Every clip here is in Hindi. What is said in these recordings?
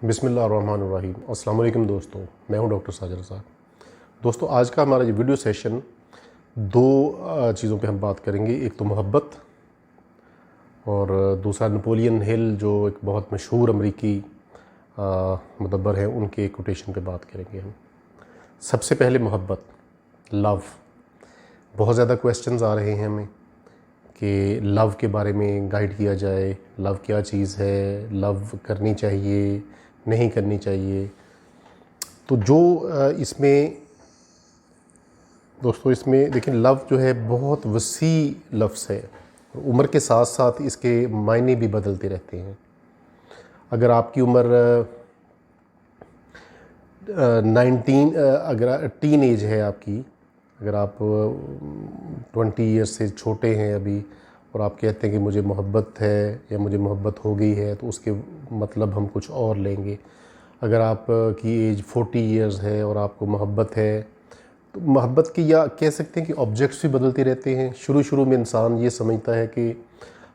बिस्मिल्लाहिर्रहमानिर्रहीम। अस्सलाम वालेकुम दोस्तों, मैं हूं डॉक्टर साजिद साहब। दोस्तों, आज का हमारा ये वीडियो सेशन दो चीज़ों पे हम बात करेंगे। एक तो मोहब्बत और दूसरा नेपोलियन हिल जो एक बहुत मशहूर अमरीकी मुदब्बर हैं, उनके कोटेशन पे बात करेंगे हम। सबसे पहले मोहब्बत, लव। बहुत ज़्यादा क्वेश्चंस आ रहे हैं हमें कि लव के बारे में गाइड किया जाए। लव क्या चीज़ है, लव करनी चाहिए, नहीं करनी चाहिए। तो जो इसमें दोस्तों, इसमें देखिए, लव जो है बहुत वसी लफ्ज़ है। उम्र के साथ साथ इसके मायने भी बदलते रहते हैं। अगर आपकी उम्र अगर टीन एज है आपकी, अगर आप 20 ईयर्स से छोटे हैं अभी, और आप कहते हैं कि मुझे मोहब्बत है या मुझे मोहब्बत हो गई है, तो उसके मतलब हम कुछ और लेंगे। अगर आप की एज 40 ईयर्स है और आपको मोहब्बत है, तो मोहब्बत की, या कह सकते हैं कि ऑब्जेक्ट्स भी बदलते रहते हैं। शुरू में इंसान ये समझता है कि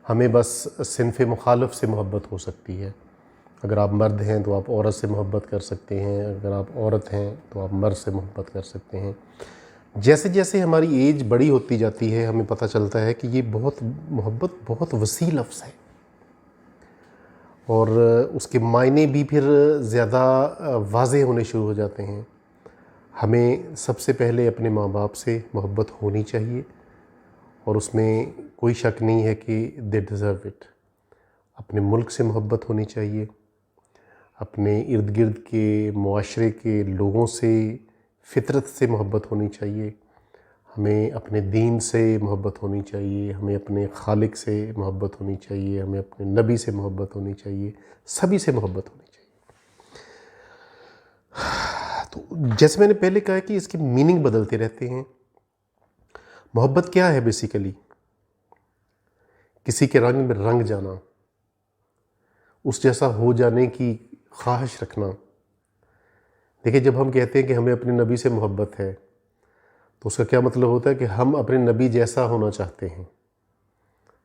हमें बस सिनफ़ मुखालिफ से मोहब्बत हो सकती है। अगर आप मर्द हैं तो आप औरत से मोहब्बत कर सकते हैं, अगर आप औरत हैं तो आप मर्द से मोहब्बत कर सकते हैं। जैसे जैसे हमारी एज बड़ी होती जाती है, हमें पता चलता है कि ये मोहब्बत बहुत वसी लफ्ज़ है, और उसके मायने भी फिर ज़्यादा वाज़ेह होने शुरू हो जाते हैं। हमें सबसे पहले अपने माँ बाप से मोहब्बत होनी चाहिए, और उसमें कोई शक नहीं है कि दे डिज़र्व इट। अपने मुल्क से मोहब्बत होनी चाहिए, अपने इर्द गिर्द के मुआशरे के लोगों से, फ़ितरत से मोहब्बत होनी चाहिए। हमें अपने दीन से मोहब्बत होनी चाहिए, हमें अपने खालिक से मोहब्बत होनी चाहिए, हमें अपने नबी से मोहब्बत होनी चाहिए, सभी से मोहब्बत होनी चाहिए। तो जैसे मैंने पहले कहा कि इसके मीनिंग बदलते रहते हैं। मोहब्बत क्या है? बेसिकली किसी के रंग में रंग जाना, उस जैसा हो जाने की ख्वाहिश रखना। देखिए, जब हम कहते हैं कि हमें अपने नबी से मोहब्बत है, तो उसका क्या मतलब होता है कि हम अपने नबी जैसा होना चाहते हैं।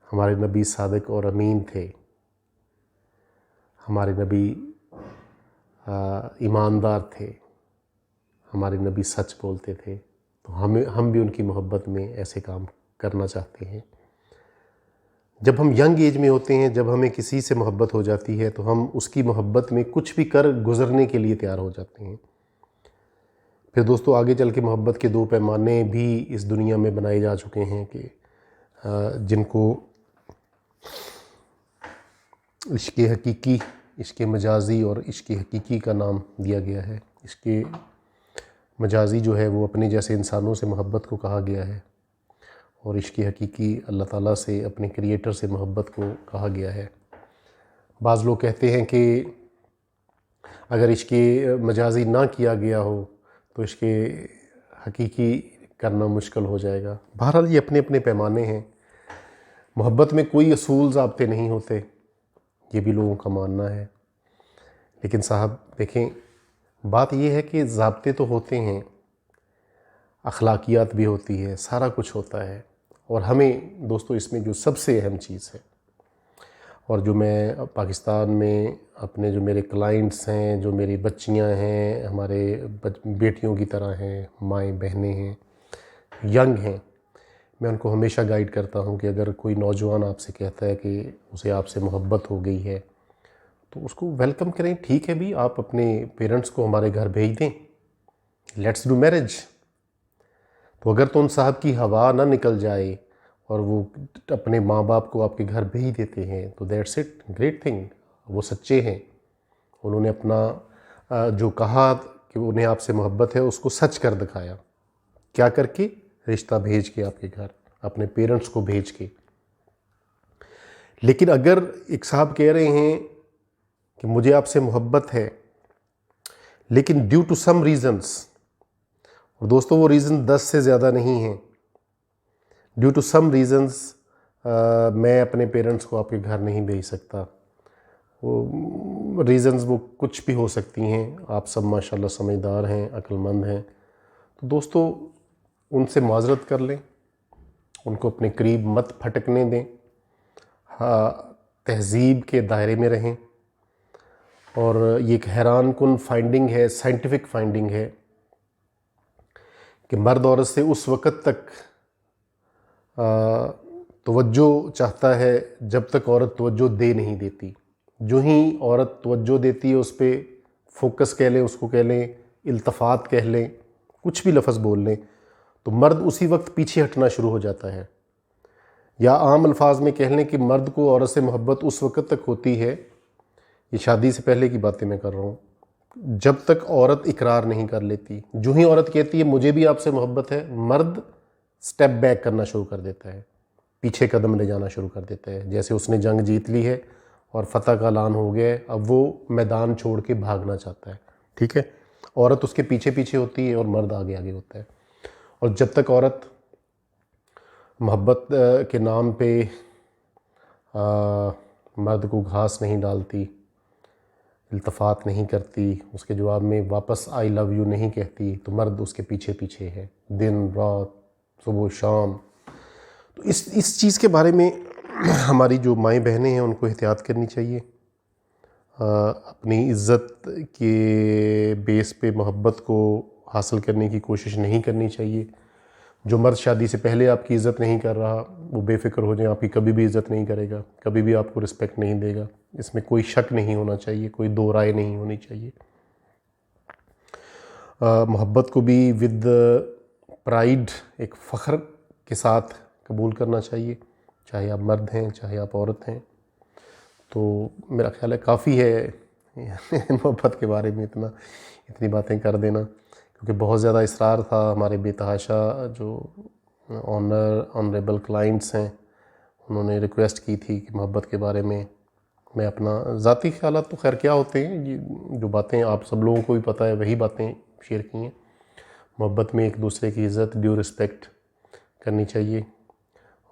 हमारे नबी सादिक और अमीन थे, हमारे नबी ईमानदार थे, हमारे नबी सच बोलते थे। तो हम भी उनकी मोहब्बत में ऐसे काम करना चाहते हैं। जब हम यंग एज में होते हैं, जब हमें किसी से मोहब्बत हो जाती है, तो हम उसकी मोहब्बत में कुछ भी कर गुज़रने के लिए तैयार हो जाते हैं। फिर दोस्तों, आगे चल के मोहब्बत के दो पैमाने भी इस दुनिया में बनाए जा चुके हैं कि जिनको इश्क़ हकीकी, इश्क़ मजाजी और इश्क़ हकीकी का नाम दिया गया है। इश्क़ मजाजी जो है वो अपने जैसे इंसानों से मोहब्बत को कहा गया है, और इश्क़ हकीकी अल्लाह ताला से, अपने क्रिएटर से मोहब्बत को कहा गया है। बाज़ लोग कहते हैं कि अगर इश्क़ मजाजी ना किया गया हो तो इश्क़ हकीकी करना मुश्किल हो जाएगा। बहरहाल, ये अपने अपने पैमाने हैं। मोहब्बत में कोई असूल ज़ाब्ते नहीं होते, ये भी लोगों का मानना है। लेकिन साहब देखें, बात ये है कि ज़ाब्ते तो होते हैं, अखलाकियात भी होती है, सारा कुछ होता है। और हमें दोस्तों, इसमें जो सबसे अहम चीज़ है, और जो मैं पाकिस्तान में अपने जो मेरे क्लाइंट्स हैं, जो मेरी बच्चियां हैं, हमारे बेटियों की तरह हैं, माएँ बहनें हैं, यंग हैं, मैं उनको हमेशा गाइड करता हूं कि अगर कोई नौजवान आपसे कहता है कि उसे आपसे मोहब्बत हो गई है, तो उसको वेलकम करें। ठीक है भी, आप अपने पेरेंट्स को हमारे घर भेज दें, लेट्स डू मैरिज। तो अगर तो उन साहब की हवा ना निकल जाए और वो अपने माँ बाप को आपके घर भेज देते हैं, तो दैट्स इट, ग्रेट थिंग। वो सच्चे हैं, उन्होंने अपना जो कहा कि उन्हें आपसे मोहब्बत है, उसको सच कर दिखाया। क्या करके? रिश्ता भेज के आपके घर, अपने पेरेंट्स को भेज के। लेकिन अगर एक साहब कह रहे हैं कि मुझे आपसे मोहब्बत है, लेकिन ड्यू टू सम रीज़न्स, और दोस्तों वो रीज़न 10 से ज़्यादा नहीं हैं, ड्यू टू सम रीज़न्स मैं अपने पेरेंट्स को आपके घर नहीं भेज सकता। वो रीज़न्स वो कुछ भी हो सकती हैं। आप सब माशाल्लाह समझदार हैं, अक्लमंद हैं। तो दोस्तों, उनसे माज़रत कर लें, उनको अपने करीब मत फटकने दें, हाँ, तहज़ीब के दायरे में रहें, और ये एक हैरान कुन फाइंडिंग है, साइंटिफिक फाइंडिंग है कि मर्द औरत से उस वक़्त तक तवज्जो चाहता है जब तक औरत तवज्जो दे नहीं देती। जो ही औरत तवज्जो देती है उस पर, फोकस कह लें, उसको कह लें, इल्तफ़ात कह लें, कुछ भी लफ्ज़ बोल लें, तो मर्द उसी वक्त पीछे हटना शुरू हो जाता है। या आम अल्फाज में कह लें कि मर्द को औरत से मोहब्बत उस वक्त तक होती है, ये शादी से पहले की बातें मैं कर रहा हूँ, जब तक औरत इकरार नहीं कर लेती। जो ही औरत कहती है मुझे भी आपसे मोहब्बत है, मर्द स्टेप बैक करना शुरू कर देता है, पीछे कदम ले जाना शुरू कर देता है। जैसे उसने जंग जीत ली है और फतह का ऐलान हो गया है, अब वो मैदान छोड़ के भागना चाहता है, ठीक है। औरत उसके पीछे पीछे होती है और मर्द आगे आगे होता है। और जब तक औरत मोहब्बत के नाम पे मर्द को घास नहीं डालती, इल्तफ़ात नहीं करती, उसके जवाब में वापस आई लव यू नहीं कहती, तो मर्द उसके पीछे पीछे है दिन रात, सुबह शाम। तो इस चीज़ के बारे में हमारी जो माएँ बहनें हैं उनको एहतियात करनी चाहिए। अपनी इज़्ज़त के बेस पे मोहब्बत को हासिल करने की कोशिश नहीं करनी चाहिए। जो मर्द शादी से पहले आपकी इज़्ज़त नहीं कर रहा, वो बेफ़िक्र हो जाए, आपकी कभी भी इज़्ज़त नहीं करेगा, कभी भी आपको रिस्पेक्ट नहीं देगा। इसमें कोई शक नहीं होना चाहिए, कोई दो राय नहीं होनी चाहिए। मोहब्बत को भी विद प्राइड, एक फ़ख्र के साथ कबूल करना चाहिए, चाहे आप मर्द हैं चाहे आप औरत हैं। तो मेरा ख़्याल है काफ़ी है मोहब्बत के बारे में इतनी बातें कर देना, क्योंकि बहुत ज़्यादा इसरार था। हमारे बेतहाशा जो ऑनरेबल क्लाइंट्स हैं, उन्होंने रिक्वेस्ट की थी कि मोहब्बत के बारे में मैं अपना ज़ाती ख़यालात, तो खैर क्या होते हैं, ये जो बातें आप सब लोगों को भी पता है वही बातें शेयर की हैं। मोहब्बत में एक दूसरे की इज़्ज़त, ड्यू रिस्पेक्ट करनी चाहिए।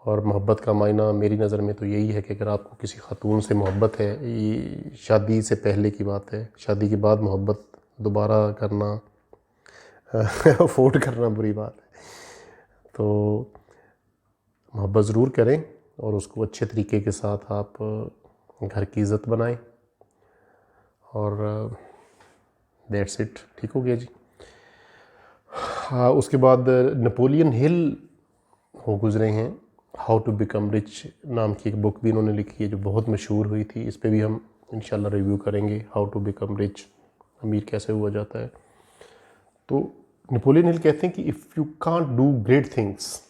और मोहब्बत का मायना मेरी नज़र में तो यही है कि अगर आपको किसी खातून से मोहब्बत है, ये शादी से पहले की बात है, शादी के बाद मोहब्बत दोबारा करना अफोर्ड करना बुरी बात है। तो मोहब्बत ज़रूर करें और उसको अच्छे तरीके के साथ आप घर की इज़्ज़त बनाएं। और दैट्स इट, ठीक हो गया जी। हाँ, उसके बाद नेपोलियन हिल हो गुज़रे हैं, हाउ टू बिकम रिच नाम की एक बुक भी इन्होंने लिखी है जो बहुत मशहूर हुई थी। इस पे भी हम इंशाल्लाह रिव्यू करेंगे, हाउ टू बिकम रिच, अमीर कैसे हुआ जाता है। तो नेपोलियन हिल कहते हैं कि if you can't do great things,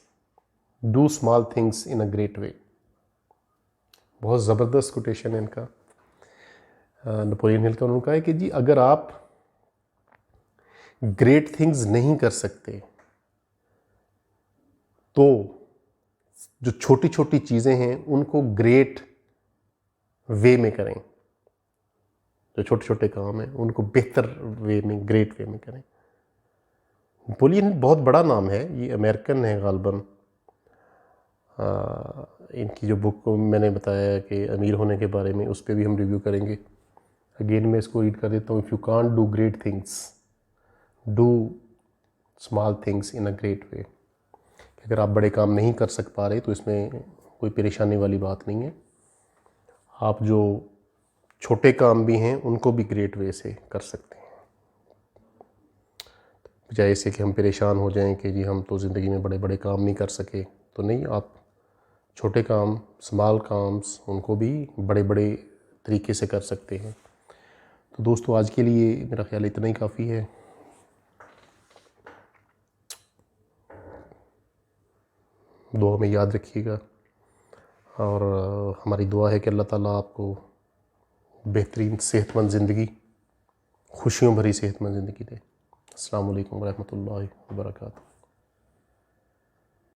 do small things in a great way. बहुत ज़बरदस्त कोटेशन है इनका, नेपोलियन हिल का। उन्होंने कहा है कि जी अगर आप ग्रेट थिंग्स नहीं कर सकते तो जो छोटी छोटी चीज़ें हैं उनको ग्रेट वे में करें। जो छोटे छोटे काम हैं उनको बेहतर वे में, ग्रेट वे में करें। नेपोलियन बहुत बड़ा नाम है, ये अमेरिकन है गालबन। इनकी जो बुक मैंने बताया कि अमीर होने के बारे में, उस पर भी हम रिव्यू करेंगे। अगेन मैं इसको रीड कर देता हूँ। If you can't do great things, do small things in a great way. अगर आप बड़े काम नहीं कर पा रहे तो इसमें कोई परेशानी वाली बात नहीं है। आप जो छोटे काम भी हैं उनको भी ग्रेट वे से कर सकते हैं, बजाय इससे कि हम परेशान हो जाएं कि जी हम तो ज़िंदगी में बड़े बड़े काम नहीं कर सके। तो नहीं, आप छोटे काम, स्मॉल काम्स, उनको भी बड़े बड़े तरीके से कर सकते हैं। तो दोस्तों आज के लिए मेरा ख्याल इतना ही काफ़ी है। दुआ में याद रखिएगा और हमारी दुआ है कि अल्लाह ताला आपको बेहतरीन सेहतमंद ज़िंदगी, खुशियों भरी सेहतमंद ज़िंदगी दे। अस्सलाम वालेकुम रहमतुल्लाहि व बरकातहू।